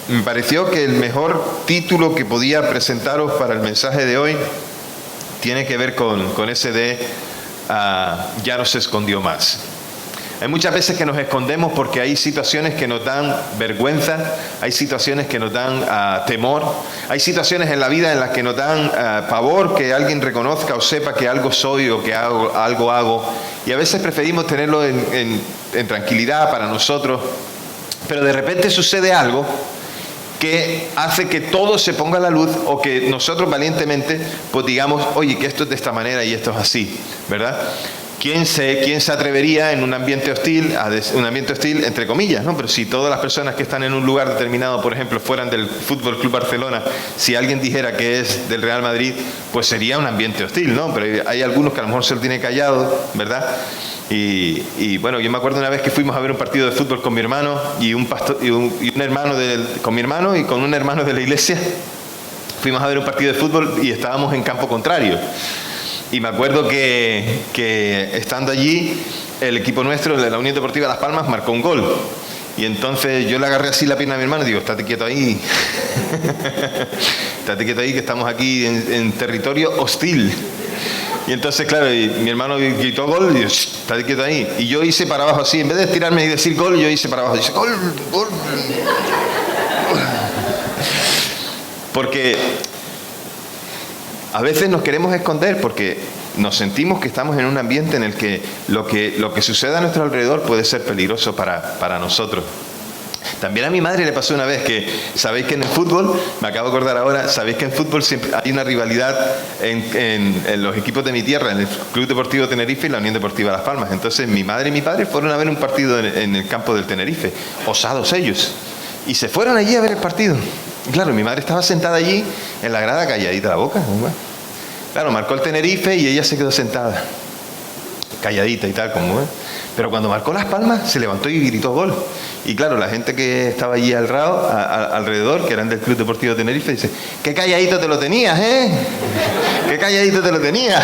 me pareció que el mejor título que podía presentaros para el mensaje de hoy tiene que ver con ese de ya no se escondió más. Hay muchas veces que nos escondemos porque hay situaciones que nos dan vergüenza, hay situaciones que nos dan temor, hay situaciones en la vida en las que nos dan pavor que alguien reconozca o sepa que algo soy o que algo hago, y a veces preferimos tenerlo en tranquilidad para nosotros, pero de repente sucede algo que hace que todo se ponga a la luz, o que nosotros valientemente pues digamos, oye, que esto es de esta manera y esto es así, ¿verdad? ¿Quién se atrevería en un ambiente hostil, entre comillas, ¿no? Pero si todas las personas que están en un lugar determinado, por ejemplo, fueran del Fútbol Club Barcelona, si alguien dijera que es del Real Madrid, pues sería un ambiente hostil, ¿no? Pero hay algunos que a lo mejor se lo tiene callado, ¿verdad? Y bueno, yo me acuerdo una vez que fuimos a ver un partido de fútbol con mi hermano y un hermano con mi hermano y con un hermano de la iglesia. Fuimos a ver un partido de fútbol y estábamos en campo contrario. Y me acuerdo que estando allí, el equipo nuestro, de la Unión Deportiva Las Palmas, marcó un gol. Y entonces yo le agarré así la pierna a mi hermano y digo, estate quieto ahí. Estate quieto ahí, que estamos aquí en territorio hostil. Y entonces, claro, mi hermano gritó gol y yo, estate quieto ahí. Y yo hice para abajo así, en vez de estirarme y decir gol, yo hice para abajo. Dice, gol, gol. Porque a veces nos queremos esconder porque nos sentimos que estamos en un ambiente en el que lo que sucede a nuestro alrededor puede ser peligroso para nosotros. También a mi madre le pasó una vez que, sabéis que en el fútbol, me acabo de acordar ahora, sabéis que en fútbol siempre hay una rivalidad en los equipos de mi tierra, en el Club Deportivo Tenerife y la Unión Deportiva Las Palmas. Entonces mi madre y mi padre fueron a ver un partido en el campo del Tenerife, osados ellos, y se fueron allí a ver el partido. Claro, mi madre estaba sentada allí en la grada, calladita la boca. Claro, marcó el Tenerife y ella se quedó sentada, calladita y tal, como pero cuando marcó Las Palmas se levantó y gritó gol. Y claro, la gente que estaba allí alrededor, que eran del Club Deportivo Tenerife, dice, qué calladito te lo tenías, qué calladito te lo tenías.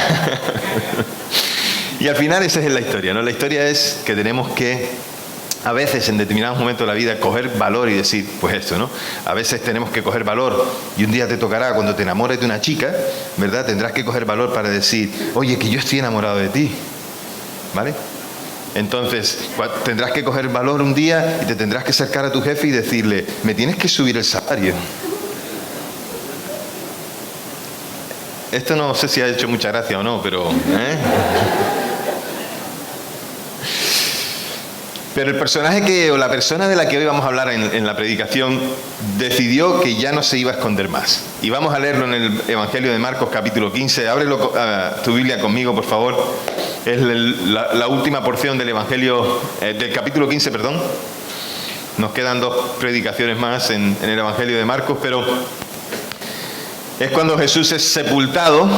Y al final esa es la historia, ¿no? La historia es que tenemos que a veces en determinados momentos de la vida coger valor y decir, pues esto, ¿no? A veces tenemos que coger valor y un día te tocará, cuando te enamores de una chica, ¿verdad? Tendrás que coger valor para decir, oye, que yo estoy enamorado de ti, ¿vale? Entonces tendrás que coger valor un día y te tendrás que acercar a tu jefe y decirle, me tienes que subir el salario. Esto no sé si ha hecho mucha gracia o no, pero Pero el personaje o la persona de la que hoy vamos a hablar en la predicación decidió que ya no se iba a esconder más. Y vamos a leerlo en el Evangelio de Marcos, capítulo 15. Ábrelo tu Biblia conmigo, por favor. Es la última porción del Evangelio, del capítulo 15, perdón. Nos quedan 2 predicaciones más en el Evangelio de Marcos, pero es cuando Jesús es sepultado.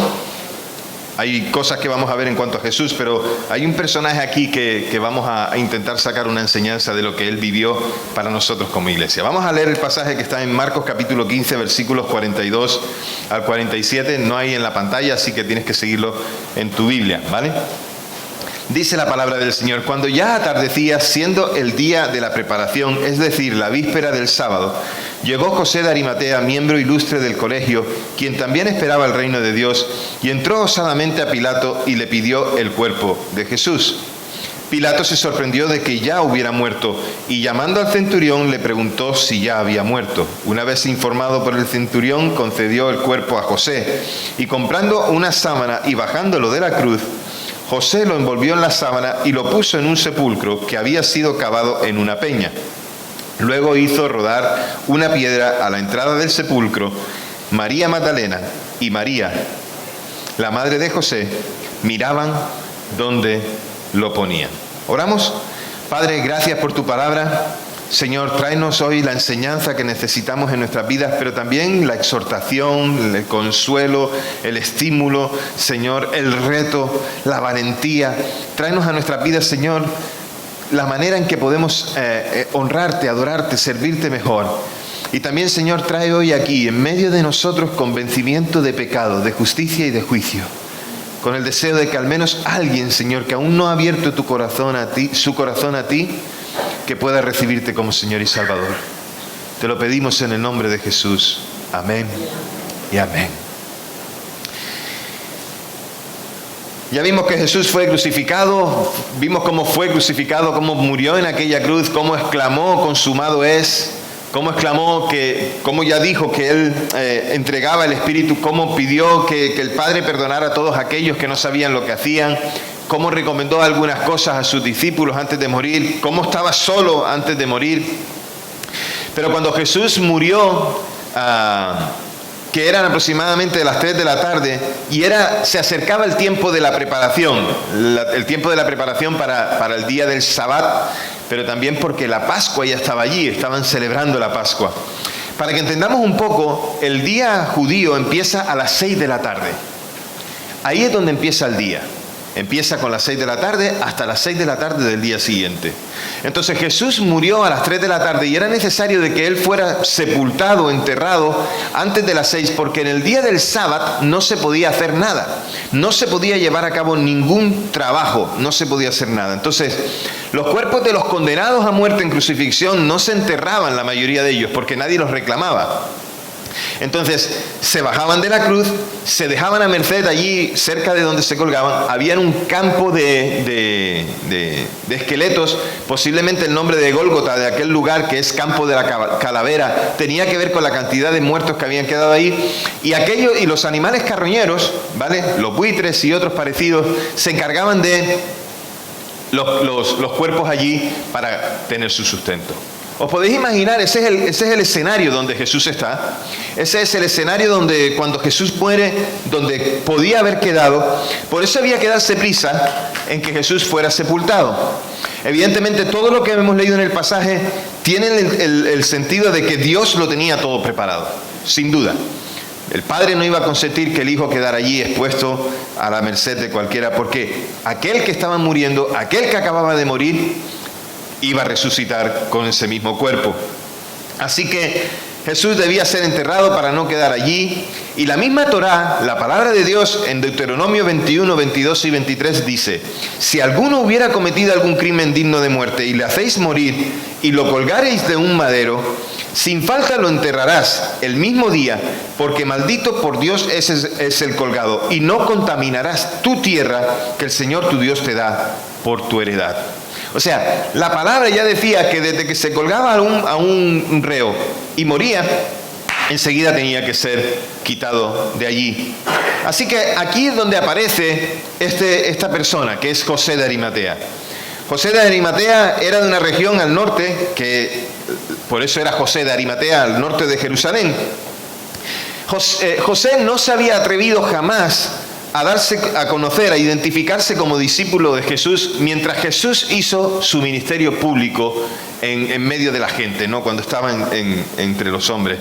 Hay cosas que vamos a ver en cuanto a Jesús, pero hay un personaje aquí que vamos a intentar sacar una enseñanza de lo que él vivió para nosotros como iglesia. Vamos a leer el pasaje que está en Marcos capítulo 15, versículos 42 al 47. No hay en la pantalla, así que tienes que seguirlo en tu Biblia, ¿vale? Dice la palabra del Señor: cuando ya atardecía, siendo el día de la preparación, es decir, la víspera del sábado, llegó José de Arimatea, miembro ilustre del colegio, quien también esperaba el reino de Dios, y entró osadamente a Pilato y le pidió el cuerpo de Jesús. Pilato se sorprendió de que ya hubiera muerto, y llamando al centurión le preguntó si ya había muerto. Una vez informado por el centurión, concedió el cuerpo a José, y comprando una sábana y bajándolo de la cruz, José lo envolvió en la sábana y lo puso en un sepulcro que había sido cavado en una peña. Luego hizo rodar una piedra a la entrada del sepulcro. María Magdalena y María, la madre de José, miraban donde lo ponían. ¿Oramos? Padre, gracias por tu palabra. Señor, tráenos hoy la enseñanza que necesitamos en nuestras vidas, pero también la exhortación, el consuelo, el estímulo, Señor, el reto, la valentía. Tráenos a nuestras vidas, Señor, la manera en que podemos honrarte, adorarte, servirte mejor. Y también, Señor, trae hoy aquí, en medio de nosotros, convencimiento de pecado, de justicia y de juicio, con el deseo de que al menos alguien, Señor, que aún no ha abierto su corazón a ti, que pueda recibirte como Señor y Salvador. Te lo pedimos en el nombre de Jesús. Amén y amén. Ya vimos que Jesús fue crucificado, vimos cómo fue crucificado, cómo murió en aquella cruz, cómo exclamó, consumado es, cómo exclamó cómo ya dijo que Él entregaba el Espíritu, cómo pidió que el Padre perdonara a todos aquellos que no sabían lo que hacían, cómo recomendó algunas cosas a sus discípulos antes de morir, cómo estaba solo antes de morir. Pero cuando Jesús murió, que eran aproximadamente las 3 de la tarde, y se acercaba el tiempo de la preparación, el tiempo de la preparación para el día del Sabbat, pero también porque la Pascua ya estaba allí, estaban celebrando la Pascua. Para que entendamos un poco, el día judío empieza a las 6 de la tarde. Ahí es donde empieza el día. Empieza con las 6 de la tarde hasta las 6 de la tarde del día siguiente. Entonces Jesús murió a las 3 de la tarde y era necesario de que Él fuera sepultado, enterrado antes de las 6, porque en el día del sábado no se podía hacer nada. No se podía llevar a cabo ningún trabajo, no se podía hacer nada. Entonces, los cuerpos de los condenados a muerte en crucifixión no se enterraban, la mayoría de ellos, porque nadie los reclamaba. Entonces se bajaban de la cruz, se dejaban a merced allí cerca de donde se colgaban. Había un campo de esqueletos, posiblemente el nombre de Gólgota, de aquel lugar que es campo de la calavera, tenía que ver con la cantidad de muertos que habían quedado ahí. Y los animales carroñeros, ¿vale?, los buitres y otros parecidos, se encargaban de los cuerpos allí para tener su sustento. ¿Os podéis imaginar? Ese es el escenario donde Jesús está. Ese es el escenario donde cuando Jesús muere, donde podía haber quedado. Por eso había que darse prisa en que Jesús fuera sepultado. Evidentemente todo lo que hemos leído en el pasaje tiene el sentido de que Dios lo tenía todo preparado, sin duda. El Padre no iba a consentir que el Hijo quedara allí expuesto a la merced de cualquiera, porque aquel que estaba muriendo, aquel que acababa de morir, iba a resucitar con ese mismo cuerpo. Así que Jesús debía ser enterrado para no quedar allí. Y la misma Torá, la palabra de Dios, en Deuteronomio 21, 22 y 23 dice: si alguno hubiera cometido algún crimen digno de muerte y le hacéis morir y lo colgareis de un madero, sin falta lo enterrarás el mismo día, porque maldito por Dios es el colgado, y no contaminarás tu tierra que el Señor tu Dios te da por tu heredad. O sea, la palabra ya decía que desde que se colgaba a un reo y moría, enseguida tenía que ser quitado de allí. Así que aquí es donde aparece esta persona, que es José de Arimatea. José de Arimatea era de una región al norte, que por eso era José de Arimatea, al norte de Jerusalén. José no se había atrevido jamás a darse a conocer, a identificarse como discípulo de Jesús, mientras Jesús hizo su ministerio público en medio de la gente, ¿no?, cuando estaba entre los hombres.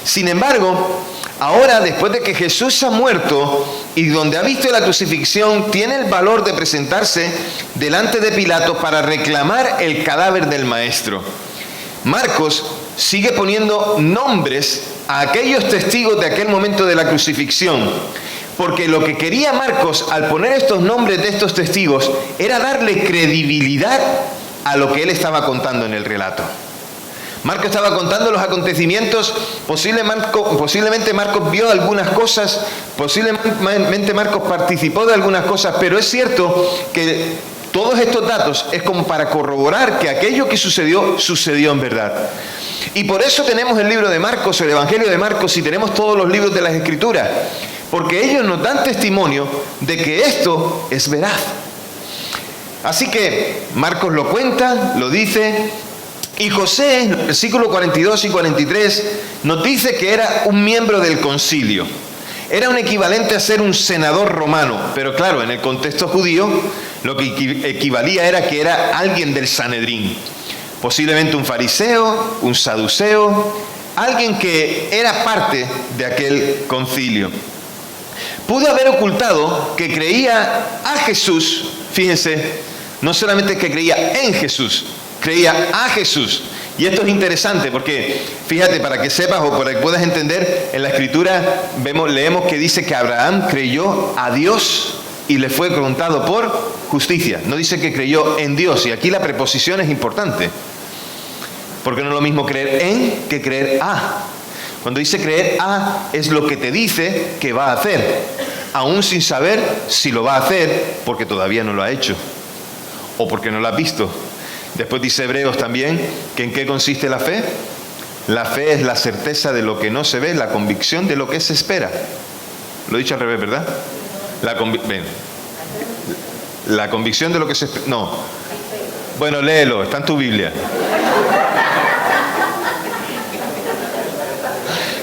Sin embargo, ahora, después de que Jesús ha muerto y donde ha visto la crucifixión, tiene el valor de presentarse delante de Pilato para reclamar el cadáver del Maestro. Marcos sigue poniendo nombres a aquellos testigos de aquel momento de la crucifixión, porque lo que quería Marcos al poner estos nombres de estos testigos era darle credibilidad a lo que él estaba contando en el relato. Marcos estaba contando los acontecimientos, posiblemente Marcos vio algunas cosas, posiblemente Marcos participó de algunas cosas, pero es cierto que todos estos datos es como para corroborar que aquello que sucedió en verdad. Y por eso tenemos el libro de Marcos, el Evangelio de Marcos, y tenemos todos los libros de las Escrituras, porque ellos nos dan testimonio de que esto es veraz. Así que Marcos lo cuenta, lo dice, y José, en el versículo 42 y 43, nos dice que era un miembro del concilio. Era un equivalente a ser un senador romano, pero claro, en el contexto judío, lo que equivalía era que era alguien del Sanedrín. Posiblemente un fariseo, un saduceo, alguien que era parte de aquel concilio. Pudo haber ocultado que creía a Jesús, fíjense, no solamente que creía en Jesús, creía a Jesús. Y esto es interesante porque, fíjate, para que sepas o para que puedas entender, en la Escritura leemos que dice que Abraham creyó a Dios y le fue contado por justicia. No dice que creyó en Dios, y aquí la preposición es importante. Porque no es lo mismo creer en que creer a. Cuando dice creer a, es lo que te dice que va a hacer, aún sin saber si lo va a hacer, porque todavía no lo ha hecho, o porque no lo has visto. Después dice Hebreos también, que ¿en qué consiste la fe? La fe es la certeza de lo que no se ve, la convicción de lo que se espera. Lo he dicho al revés, ¿verdad? La convicción de lo que se espera. No. Bueno, léelo, está en tu Biblia.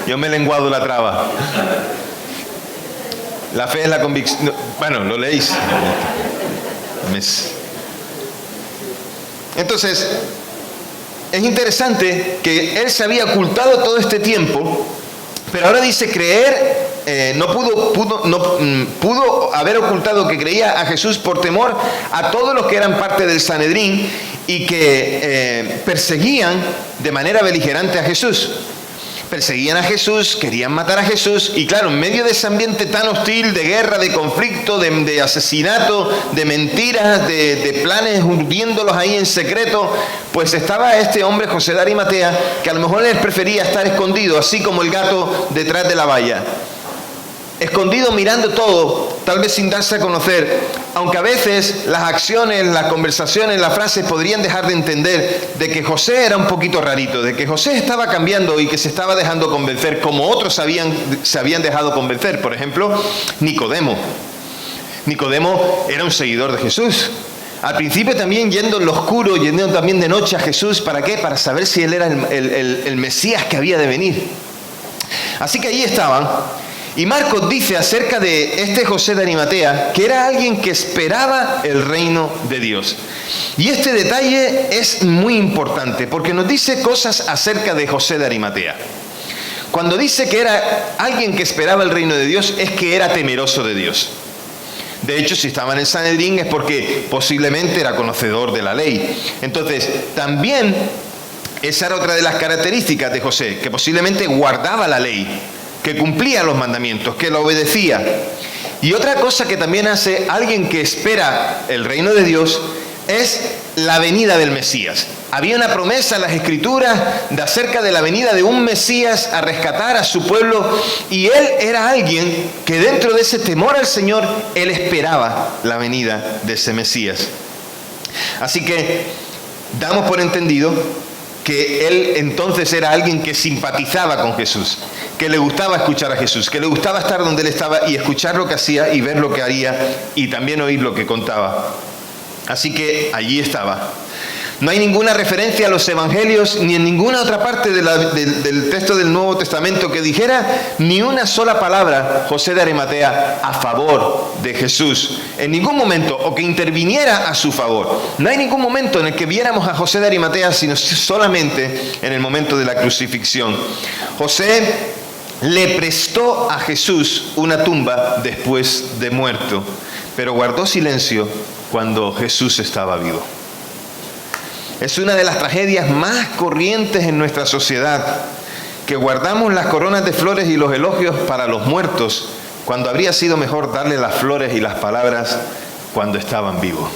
Yo me he lenguado la traba. La fe es la convicción. Bueno, lo leéis. Entonces, es interesante que él se había ocultado todo este tiempo, pero ahora dice creer, no pudo haber ocultado que creía a Jesús por temor a todos los que eran parte del Sanedrín y que perseguían de manera beligerante a Jesús. Perseguían a Jesús, querían matar a Jesús, y claro, en medio de ese ambiente tan hostil, de guerra, de conflicto, de asesinato, de mentiras, de planes hundiéndolos ahí en secreto, pues estaba este hombre, José de Arimatea, que a lo mejor él prefería estar escondido, así como el gato detrás de la valla. Escondido mirando todo, tal vez sin darse a conocer, aunque a veces las acciones, las conversaciones, las frases podrían dejar de entender de que José era un poquito rarito, de que José estaba cambiando y que se estaba dejando convencer como otros se habían dejado convencer. Por ejemplo, Nicodemo. Nicodemo era un seguidor de Jesús. Al principio también yendo en lo oscuro, yendo también de noche a Jesús. ¿Para qué? Para saber si él era el Mesías que había de venir. Así que ahí estaban. Y Marcos dice acerca de este José de Arimatea que era alguien que esperaba el reino de Dios. Y este detalle es muy importante porque nos dice cosas acerca de José de Arimatea. Cuando dice que era alguien que esperaba el reino de Dios, es que era temeroso de Dios. De hecho, si estaba en el Sanedrín es porque posiblemente era conocedor de la ley. Entonces, también esa era otra de las características de José, que posiblemente guardaba la ley, que cumplía los mandamientos, que lo obedecía. Y otra cosa que también hace alguien que espera el reino de Dios es la venida del Mesías. Había una promesa en las Escrituras de acerca de la venida de un Mesías a rescatar a su pueblo, y él era alguien que dentro de ese temor al Señor, él esperaba la venida de ese Mesías. Así que damos por entendido que él entonces era alguien que simpatizaba con Jesús, que le gustaba escuchar a Jesús, que le gustaba estar donde él estaba y escuchar lo que hacía y ver lo que haría y también oír lo que contaba. Así que allí estaba. No hay ninguna referencia a los evangelios ni en ninguna otra parte del texto del Nuevo Testamento que dijera ni una sola palabra José de Arimatea a favor de Jesús en ningún momento, o que interviniera a su favor. No hay ningún momento en el que viéramos a José de Arimatea sino solamente en el momento de la crucifixión. José le prestó a Jesús una tumba después de muerto, pero guardó silencio cuando Jesús estaba vivo. Es una de las tragedias más corrientes en nuestra sociedad, que guardamos las coronas de flores y los elogios para los muertos, cuando habría sido mejor darle las flores y las palabras cuando estaban vivos.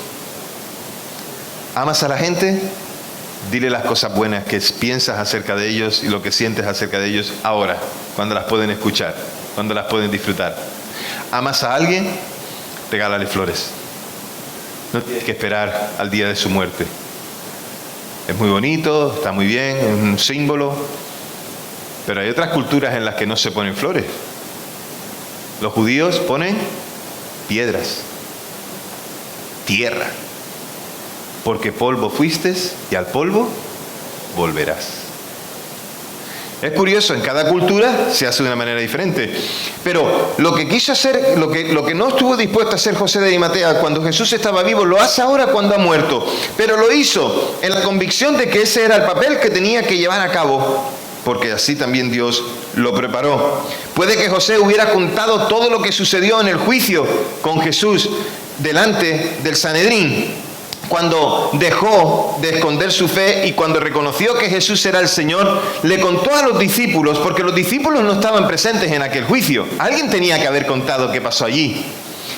¿Amas a la gente? Dile las cosas buenas que piensas acerca de ellos y lo que sientes acerca de ellos ahora, cuando las pueden escuchar, cuando las pueden disfrutar. ¿Amas a alguien? Regálale flores. No tienes que esperar al día de su muerte. Es muy bonito, está muy bien, es un símbolo, pero hay otras culturas en las que no se ponen flores. Los judíos ponen piedras, tierra, porque polvo fuiste y al polvo volverás. Es curioso, en cada cultura se hace de una manera diferente. Pero lo que quiso hacer, lo que no estuvo dispuesto a hacer José de Arimatea cuando Jesús estaba vivo, lo hace ahora cuando ha muerto. Pero lo hizo en la convicción de que ese era el papel que tenía que llevar a cabo, porque así también Dios lo preparó. Puede que José hubiera contado todo lo que sucedió en el juicio con Jesús delante del Sanedrín, cuando dejó de esconder su fe y cuando reconoció que Jesús era el Señor, le contó a los discípulos, porque los discípulos no estaban presentes en aquel juicio. Alguien tenía que haber contado qué pasó allí.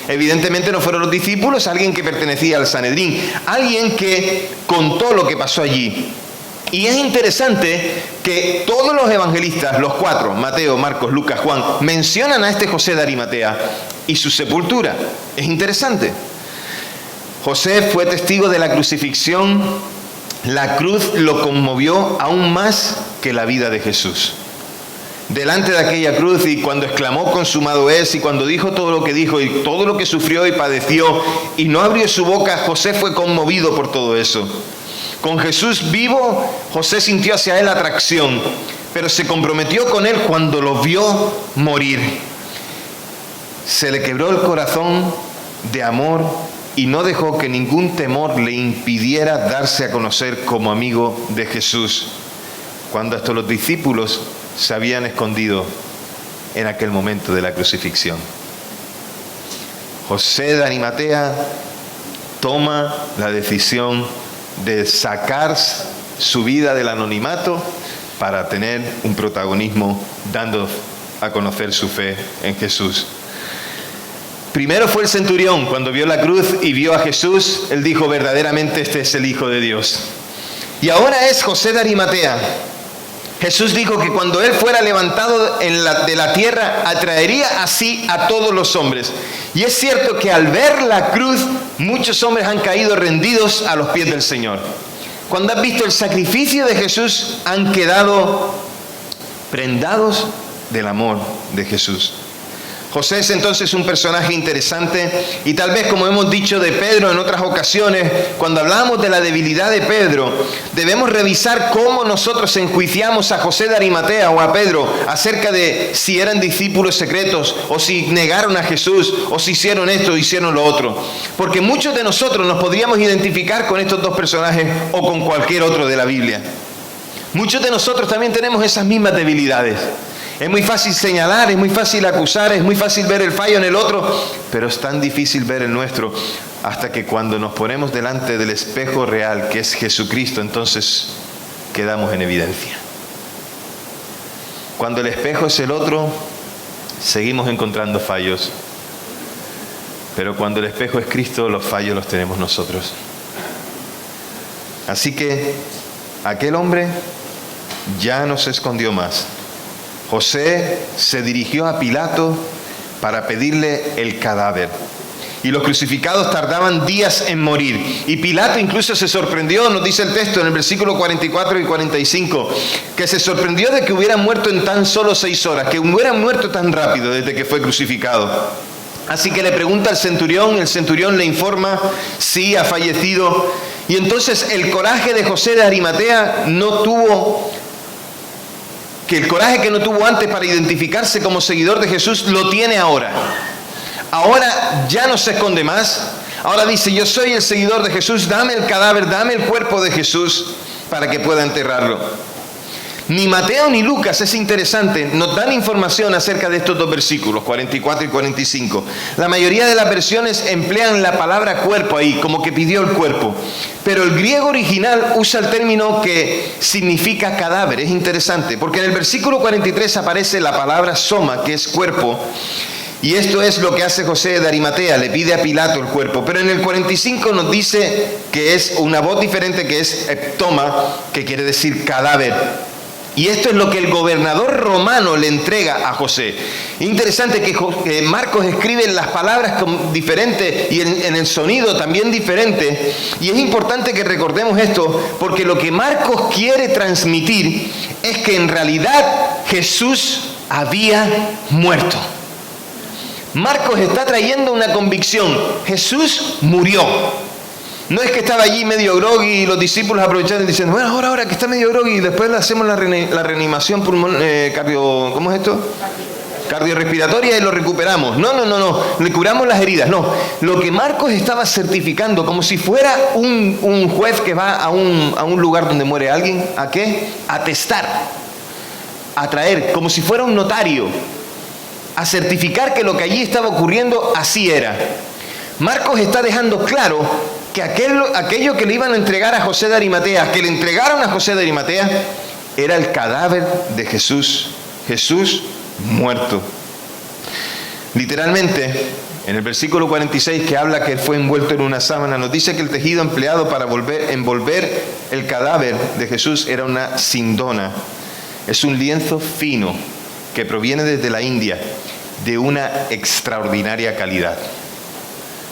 Evidentemente no fueron los discípulos, alguien que pertenecía al Sanedrín, alguien que contó lo que pasó allí. Y es interesante que todos los evangelistas, los 4, Mateo, Marcos, Lucas, Juan, mencionan a este José de Arimatea y su sepultura. Es interesante. José fue testigo de la crucifixión. La cruz lo conmovió aún más que la vida de Jesús. Delante de aquella cruz, y cuando exclamó consumado es, y cuando dijo todo lo que dijo y todo lo que sufrió y padeció y no abrió su boca, José fue conmovido por todo eso. Con Jesús vivo, José sintió hacia él atracción, pero se comprometió con él cuando lo vio morir. Se le quebró el corazón de amor y no dejó que ningún temor le impidiera darse a conocer como amigo de Jesús, cuando hasta los discípulos se habían escondido en aquel momento de la crucifixión. José de Arimatea toma la decisión de sacar su vida del anonimato para tener un protagonismo dando a conocer su fe en Jesús. Primero fue el centurión, cuando vio la cruz y vio a Jesús, él dijo: verdaderamente este es el Hijo de Dios. Y ahora es José de Arimatea. Jesús dijo que cuando él fuera levantado de la tierra, atraería así a todos los hombres. Y es cierto que al ver la cruz, muchos hombres han caído rendidos a los pies del Señor. Cuando has visto el sacrificio de Jesús, han quedado prendados del amor de Jesús. José es entonces un personaje interesante, y tal vez, como hemos dicho de Pedro en otras ocasiones, cuando hablamos de la debilidad de Pedro, debemos revisar cómo nosotros enjuiciamos a José de Arimatea o a Pedro acerca de si eran discípulos secretos, o si negaron a Jesús, o si hicieron esto o hicieron lo otro. Porque muchos de nosotros nos podríamos identificar con estos dos personajes o con cualquier otro de la Biblia. Muchos de nosotros también tenemos esas mismas debilidades. Es muy fácil señalar, es muy fácil acusar, es muy fácil ver el fallo en el otro, pero es tan difícil ver el nuestro, hasta que cuando nos ponemos delante del espejo real, que es Jesucristo, entonces quedamos en evidencia. Cuando el espejo es el otro, seguimos encontrando fallos, pero cuando el espejo es Cristo, los fallos los tenemos nosotros. Así que aquel hombre ya no se escondió más. José se dirigió a Pilato para pedirle el cadáver. Y los crucificados tardaban días en morir. Y Pilato incluso se sorprendió, nos dice el texto en el versículo 44 y 45, que se sorprendió de que hubieran muerto en tan solo 6 horas, que hubieran muerto tan rápido desde que fue crucificado. Así que le pregunta al centurión, el centurión le informa: sí, ha fallecido. Y entonces el coraje de José de Arimatea el coraje que no tuvo antes para identificarse como seguidor de Jesús, lo tiene ahora. Ahora ya no se esconde más. Ahora dice: yo soy el seguidor de Jesús, dame el cadáver, dame el cuerpo de Jesús para que pueda enterrarlo. Ni Mateo ni Lucas, es interesante, nos dan información acerca de estos dos versículos, 44 y 45. La mayoría de las versiones emplean la palabra cuerpo ahí, como que pidió el cuerpo. Pero el griego original usa el término que significa cadáver. Es interesante, porque en el versículo 43 aparece la palabra soma, que es cuerpo. Y esto es lo que hace José de Arimatea, le pide a Pilato el cuerpo. Pero en el 45 nos dice que es una voz diferente, que es heptoma, que quiere decir cadáver. Y esto es lo que el gobernador romano le entrega a José. Interesante que Marcos escribe las palabras diferentes y en el sonido también diferente. Y es importante que recordemos esto, porque lo que Marcos quiere transmitir es que en realidad Jesús había muerto. Marcos está trayendo una convicción: Jesús murió. No es que estaba allí medio groggy y los discípulos aprovecharon y diciendo: bueno, ahora que está medio groggy, y después le hacemos la reanimación ¿cómo es esto? Cardiorrespiratoria, y lo recuperamos. No, le curamos las heridas. No, lo que Marcos estaba certificando, como si fuera un juez que va a un lugar donde muere alguien, ¿a qué? A testar, a traer, como si fuera un notario, a certificar que lo que allí estaba ocurriendo así era. Marcos está dejando claro que aquello que le iban a entregar a José de Arimatea, que le entregaron a José de Arimatea, era el cadáver de Jesús. Jesús muerto. Literalmente, En el versículo 46, que habla que fue envuelto en una sábana, nos dice que el tejido empleado para envolver el cadáver de Jesús era una sindona. Es un lienzo fino que proviene desde la India, de una extraordinaria calidad.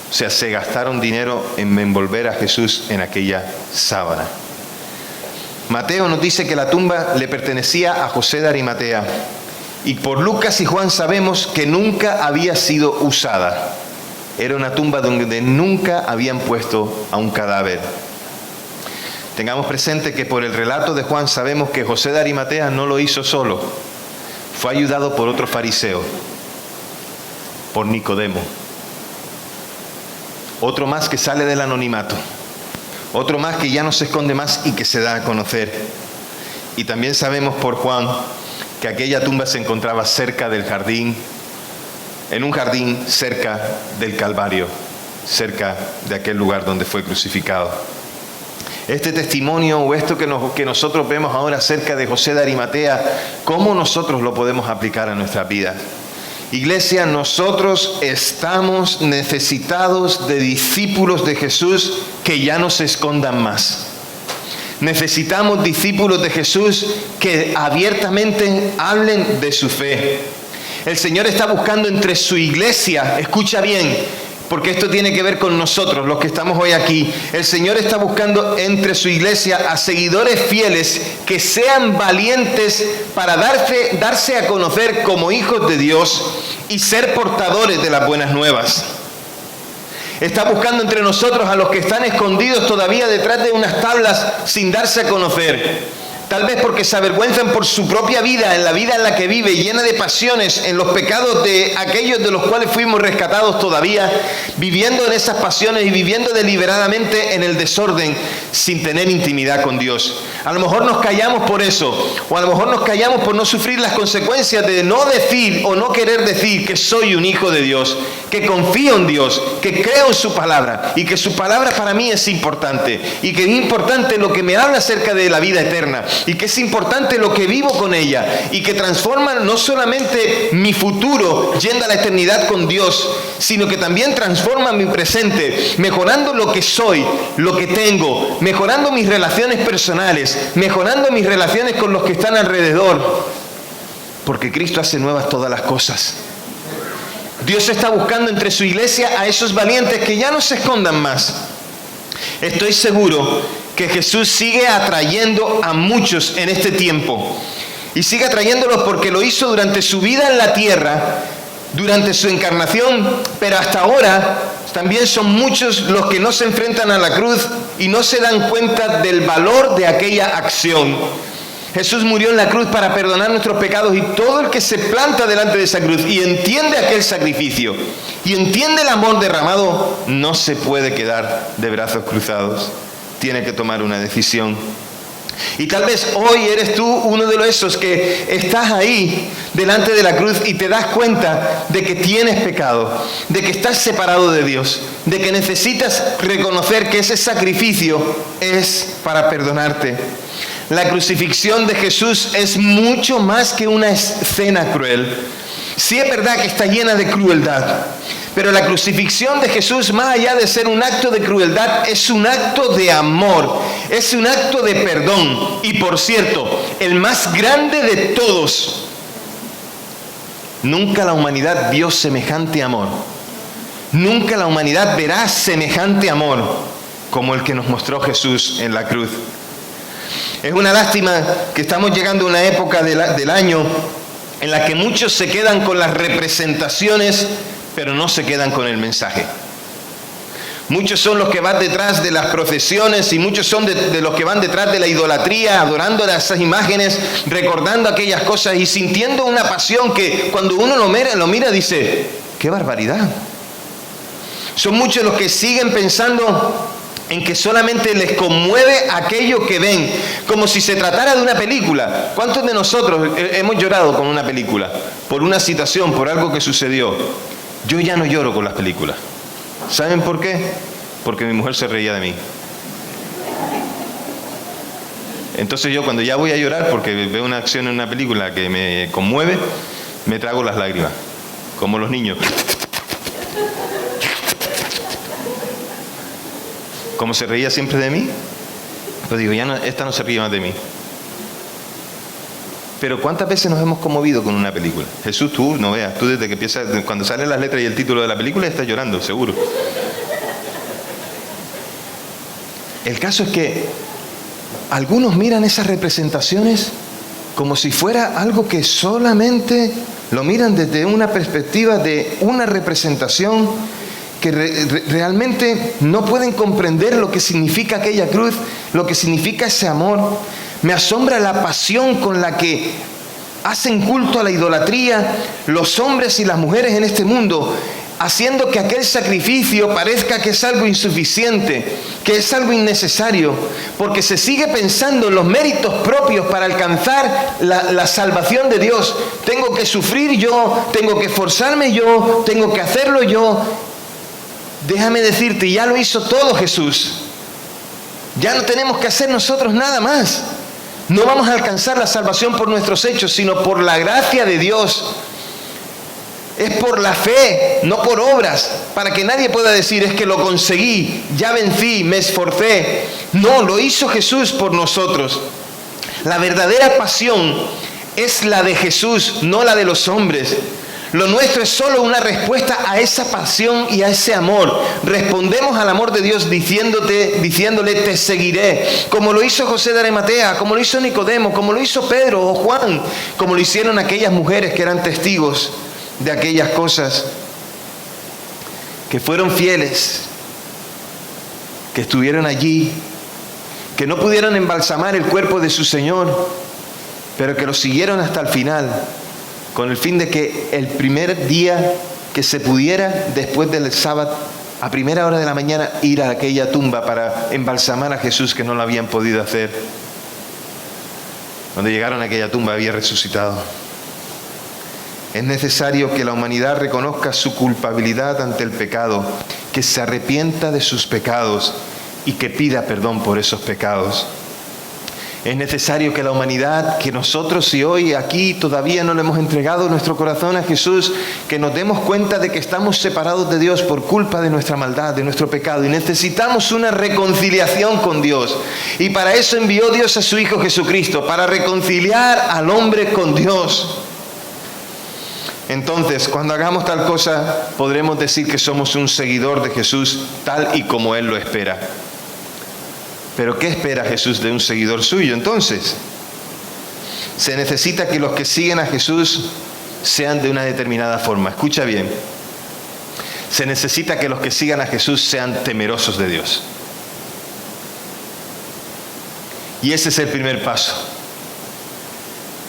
O sea, se gastaron dinero en envolver a Jesús en aquella sábana. Mateo nos dice que la tumba le pertenecía a José de Arimatea. Y por Lucas y Juan sabemos que nunca había sido usada. Era una tumba donde nunca habían puesto a un cadáver. Tengamos presente que por el relato de Juan sabemos que José de Arimatea no lo hizo solo. Fue ayudado por otro fariseo, por Nicodemo. Otro más que sale del anonimato. Otro más que ya no se esconde más y que se da a conocer. Y también sabemos por Juan que aquella tumba se encontraba cerca del jardín, en un jardín cerca del Calvario, cerca de aquel lugar donde fue crucificado. Este testimonio o esto que nosotros vemos ahora acerca de José de Arimatea, ¿cómo nosotros lo podemos aplicar a nuestra vida? Iglesia, nosotros estamos necesitados de discípulos de Jesús que ya no se escondan más. Necesitamos discípulos de Jesús que abiertamente hablen de su fe. El Señor está buscando entre su iglesia, escucha bien, porque esto tiene que ver con nosotros, los que estamos hoy aquí. El Señor está buscando entre su iglesia a seguidores fieles que sean valientes para darse a conocer como hijos de Dios y ser portadores de las buenas nuevas. Está buscando entre nosotros a los que están escondidos todavía detrás de unas tablas sin darse a conocer. Tal vez porque se avergüenzan por su propia vida, en la vida en la que vive, llena de pasiones, en los pecados de aquellos de los cuales fuimos rescatados todavía, viviendo en esas pasiones y viviendo deliberadamente en el desorden, sin tener intimidad con Dios. A lo mejor nos callamos por eso, o a lo mejor nos callamos por no sufrir las consecuencias de no decir o no querer decir que soy un hijo de Dios, que confío en Dios, que creo en su palabra, y que su palabra para mí es importante, y que es importante lo que me habla acerca de la vida eterna, y que es importante lo que vivo con ella, y que transforma no solamente mi futuro yendo a la eternidad con Dios, sino que también transforma mi presente, mejorando lo que soy, lo que tengo, mejorando mis relaciones personales, mejorando mis relaciones con los que están alrededor, porque Cristo hace nuevas todas las cosas. Dios está buscando entre su iglesia a esos valientes que ya no se escondan más. Estoy seguro que Jesús sigue atrayendo a muchos en este tiempo. Y sigue atrayéndolos porque lo hizo durante su vida en la tierra, durante su encarnación, pero hasta ahora también son muchos los que no se enfrentan a la cruz y no se dan cuenta del valor de aquella acción. Jesús murió en la cruz para perdonar nuestros pecados, y todo el que se planta delante de esa cruz y entiende aquel sacrificio y entiende el amor derramado, no se puede quedar de brazos cruzados. Tiene que tomar una decisión. Y tal vez hoy eres tú uno de esos que estás ahí delante de la cruz y te das cuenta de que tienes pecado, de que estás separado de Dios, de que necesitas reconocer que ese sacrificio es para perdonarte. La crucifixión de Jesús es mucho más que una escena cruel. Sí es verdad que está llena de crueldad, pero la crucifixión de Jesús, más allá de ser un acto de crueldad, es un acto de amor, es un acto de perdón. Y por cierto, el más grande de todos. Nunca la humanidad vio semejante amor. Nunca la humanidad verá semejante amor como el que nos mostró Jesús en la cruz. Es una lástima que estamos llegando a una época del año en la que muchos se quedan con las representaciones, pero no se quedan con el mensaje. Muchos son los que van detrás de las procesiones, y muchos son de los que van detrás de la idolatría, adorando a esas imágenes, recordando aquellas cosas y sintiendo una pasión que cuando uno lo mira dice, ¡qué barbaridad! Son muchos los que siguen pensando en que solamente les conmueve aquello que ven, como si se tratara de una película. ¿Cuántos de nosotros hemos llorado con una película? Por una situación, por algo que sucedió. Yo ya no lloro con las películas. ¿Saben por qué? Porque mi mujer se reía de mí. Entonces yo, cuando ya voy a llorar porque veo una acción en una película que me conmueve, me trago las lágrimas, como los niños. Como se reía siempre de mí, pues digo, ya no, esta no se ríe más de mí. Pero ¿cuántas veces nos hemos conmovido con una película? Jesús, tú no veas, tú desde que empiezas, cuando salen las letras y el título de la película estás llorando, seguro. El caso es que algunos miran esas representaciones como si fuera algo que solamente lo miran desde una perspectiva de una representación, que realmente no pueden comprender lo que significa aquella cruz, lo que significa ese amor. Me asombra la pasión con la que hacen culto a la idolatría los hombres y las mujeres en este mundo, haciendo que aquel sacrificio parezca que es algo insuficiente, que es algo innecesario, porque se sigue pensando en los méritos propios para alcanzar la salvación de Dios. Tengo que sufrir yo, tengo que esforzarme yo, tengo que hacerlo yo. Déjame decirte, ya lo hizo todo Jesús. Ya no tenemos que hacer nosotros nada más. No vamos a alcanzar la salvación por nuestros hechos, sino por la gracia de Dios. Es por la fe, no por obras, para que nadie pueda decir, es que lo conseguí, ya vencí, me esforcé. No, lo hizo Jesús por nosotros. La verdadera pasión es la de Jesús, no la de los hombres. Lo nuestro es solo una respuesta a esa pasión y a ese amor. Respondemos al amor de Dios diciéndole, te seguiré. Como lo hizo José de Arimatea, como lo hizo Nicodemo, como lo hizo Pedro o Juan, como lo hicieron aquellas mujeres que eran testigos de aquellas cosas, que fueron fieles, que estuvieron allí, que no pudieron embalsamar el cuerpo de su Señor, pero que lo siguieron hasta el final, con el fin de que el primer día que se pudiera, después del sábado, a primera hora de la mañana, ir a aquella tumba para embalsamar a Jesús, que no lo habían podido hacer. Cuando llegaron a aquella tumba había resucitado. Es necesario que la humanidad reconozca su culpabilidad ante el pecado, que se arrepienta de sus pecados y que pida perdón por esos pecados. Es necesario que la humanidad, que nosotros, si hoy aquí todavía no le hemos entregado nuestro corazón a Jesús, que nos demos cuenta de que estamos separados de Dios por culpa de nuestra maldad, de nuestro pecado, y necesitamos una reconciliación con Dios. Y para eso envió Dios a su Hijo Jesucristo, para reconciliar al hombre con Dios. Entonces, cuando hagamos tal cosa, podremos decir que somos un seguidor de Jesús tal y como Él lo espera. Pero ¿qué espera Jesús de un seguidor suyo entonces? Se necesita que los que siguen a Jesús sean de una determinada forma. Escucha bien. Se necesita que los que sigan a Jesús sean temerosos de Dios. Y ese es el primer paso.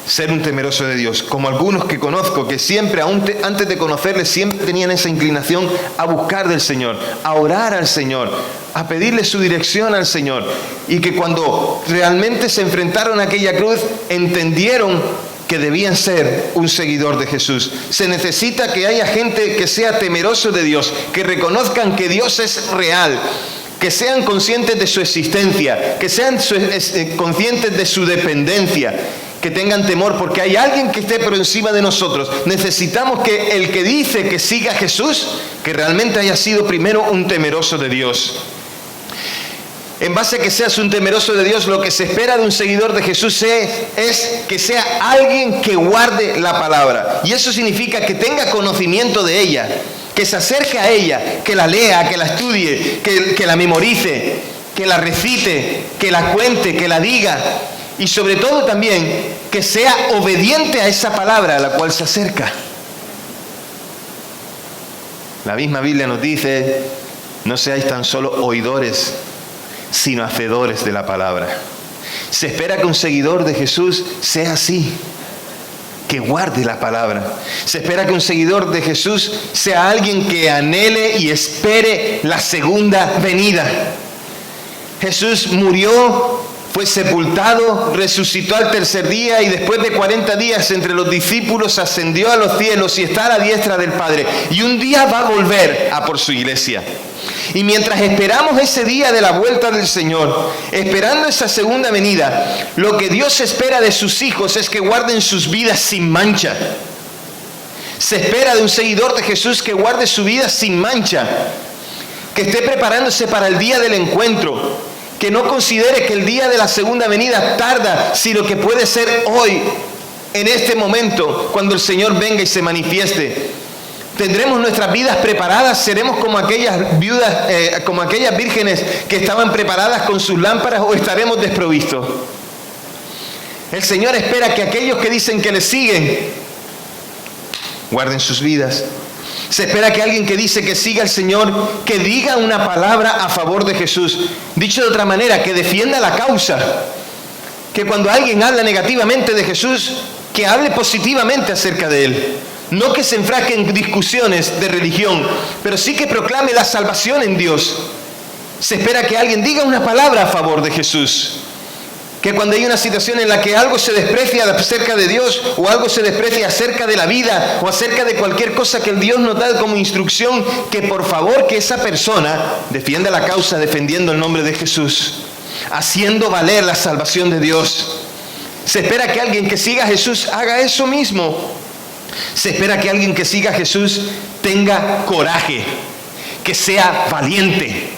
Ser un temeroso de Dios, como algunos que conozco que siempre, antes de conocerle, siempre tenían esa inclinación a buscar del Señor, a orar al Señor, a pedirle su dirección al Señor, y que cuando realmente se enfrentaron a aquella cruz, entendieron que debían ser un seguidor de Jesús. Se necesita que haya gente que sea temeroso de Dios, que reconozcan que Dios es real, que sean conscientes de su existencia, que sean conscientes de su dependencia, que tengan temor porque hay alguien que esté por encima de nosotros. Necesitamos que el que dice que siga a Jesús, que realmente haya sido primero un temeroso de Dios. En base a que seas un temeroso de Dios, lo que se espera de un seguidor de Jesús es que sea alguien que guarde la palabra. Y eso significa que tenga conocimiento de ella, que se acerque a ella, que la lea, que la estudie, que la memorice, que la recite, que la cuente, que la diga. Y sobre todo también que sea obediente a esa palabra a la cual se acerca. La misma Biblia nos dice, no seáis tan solo oidores, sino hacedores de la palabra. Se espera que un seguidor de Jesús sea así, que guarde la palabra. Se espera que un seguidor de Jesús sea alguien que anhele y espere la segunda venida. Jesús murió, fue sepultado, resucitó al tercer día y después de 40 días entre los discípulos ascendió a los cielos y está a la diestra del Padre. Y un día va a volver a por su iglesia. Y mientras esperamos ese día de la vuelta del Señor, esperando esa segunda venida, lo que Dios espera de sus hijos es que guarden sus vidas sin mancha. Se espera de un seguidor de Jesús que guarde su vida sin mancha, que esté preparándose para el día del encuentro, que no considere que el día de la segunda venida tarda, sino que puede ser hoy, en este momento, cuando el Señor venga y se manifieste. ¿Tendremos nuestras vidas preparadas? ¿Seremos como aquellas viudas, como aquellas vírgenes que estaban preparadas con sus lámparas, o estaremos desprovistos? El Señor espera que aquellos que dicen que le siguen guarden sus vidas. Se espera que alguien que dice que siga al Señor, que diga una palabra a favor de Jesús. Dicho de otra manera, que defienda la causa. Que cuando alguien habla negativamente de Jesús, que hable positivamente acerca de Él. No que se enfrasque en discusiones de religión, pero sí que proclame la salvación en Dios. Se espera que alguien diga una palabra a favor de Jesús. Que cuando hay una situación en la que algo se desprecia acerca de Dios, o algo se desprecia acerca de la vida, o acerca de cualquier cosa que el Dios nos da como instrucción, que por favor que esa persona defienda la causa defendiendo el nombre de Jesús, haciendo valer la salvación de Dios. Se espera que alguien que siga a Jesús haga eso mismo. Se espera que alguien que siga a Jesús tenga coraje, que sea valiente,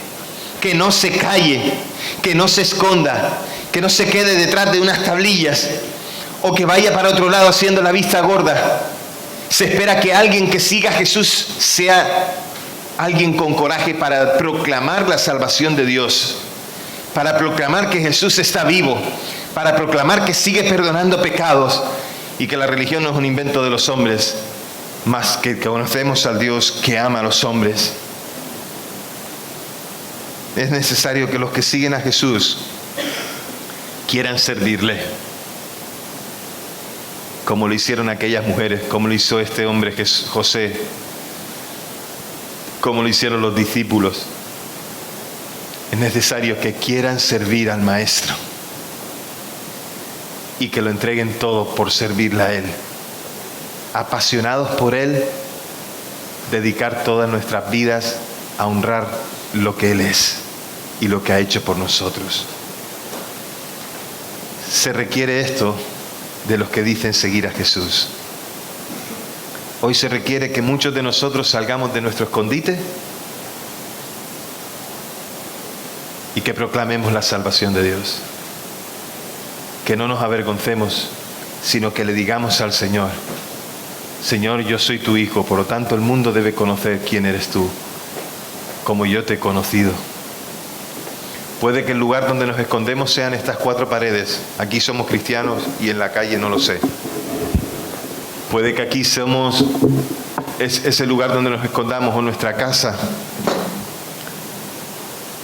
que no se calle, que no se esconda, que no se quede detrás de unas tablillas o que vaya para otro lado haciendo la vista gorda. Se espera que alguien que siga a Jesús sea alguien con coraje para proclamar la salvación de Dios, para proclamar que Jesús está vivo, para proclamar que sigue perdonando pecados y que la religión no es un invento de los hombres, más que conocemos al Dios que ama a los hombres. Es necesario que los que siguen a Jesús quieran servirle, como lo hicieron aquellas mujeres, como lo hizo este hombre José, como lo hicieron los discípulos. Es necesario que quieran servir al Maestro y que lo entreguen todo por servirle a Él. Apasionados por Él, dedicar todas nuestras vidas a honrar lo que Él es y lo que ha hecho por nosotros. Se requiere esto de los que dicen seguir a Jesús. Hoy se requiere que muchos de nosotros salgamos de nuestro escondite y que proclamemos la salvación de Dios. Que no nos avergoncemos, sino que le digamos al Señor: Señor, yo soy tu Hijo, por lo tanto el mundo debe conocer quién eres tú, como yo te he conocido. Puede que el lugar donde nos escondemos sean estas 4 paredes. Aquí somos cristianos y en la calle no lo sé. Puede que aquí somos ese lugar donde nos escondamos, o nuestra casa,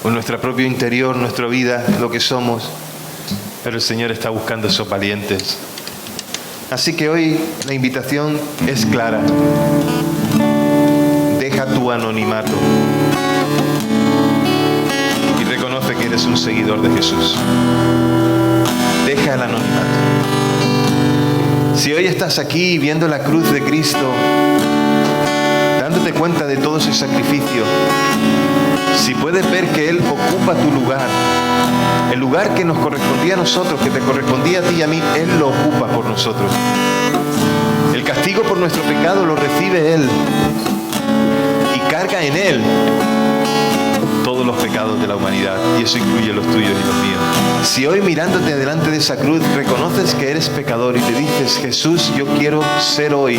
o nuestro propio interior, nuestra vida, lo que somos. Pero el Señor está buscando esos valientes. Así que hoy la invitación es clara. Deja tu anonimato y reconoce que eres un seguidor de Jesús. Deja el anonimato. Si hoy estás aquí viendo la cruz de Cristo, dándote cuenta de todo ese sacrificio, si puedes ver que Él ocupa tu lugar, el lugar que nos correspondía a nosotros, que te correspondía a ti y a mí, Él lo ocupa por nosotros. El castigo por nuestro pecado lo recibe Él y carga en Él todos los pecados de la humanidad, y eso incluye los tuyos y los míos. Si hoy, mirándote delante de esa cruz, reconoces que eres pecador y te dices: Jesús, yo quiero ser hoy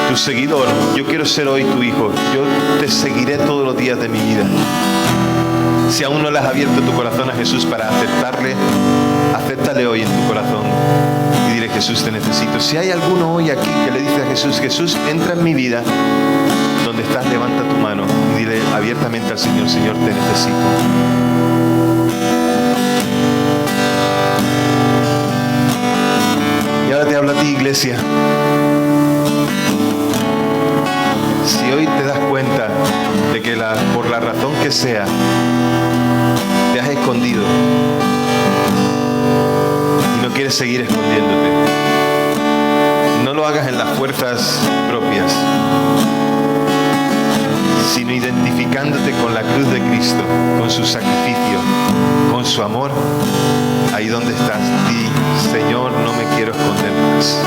tu seguidor, yo quiero ser hoy tu hijo, yo te seguiré todos los días de mi vida. Si aún no le has abierto tu corazón a Jesús para aceptarle, acéptale hoy en tu corazón y dile: Jesús, te necesito. Si hay alguno hoy aquí que le dice a Jesús: Jesús, entra en mi vida, donde estás, levanta tu mano y dile abiertamente al Señor: Señor, te necesito. Y ahora te hablo a ti, iglesia. Si hoy te das cuenta de que por la razón que sea te has escondido y no quieres seguir escondiéndote, no lo hagas en las fuerzas propias, sino identificándote con la cruz de Cristo, con su sacrificio, con su amor. Ahí donde estás, di: Señor, no me quiero esconder más.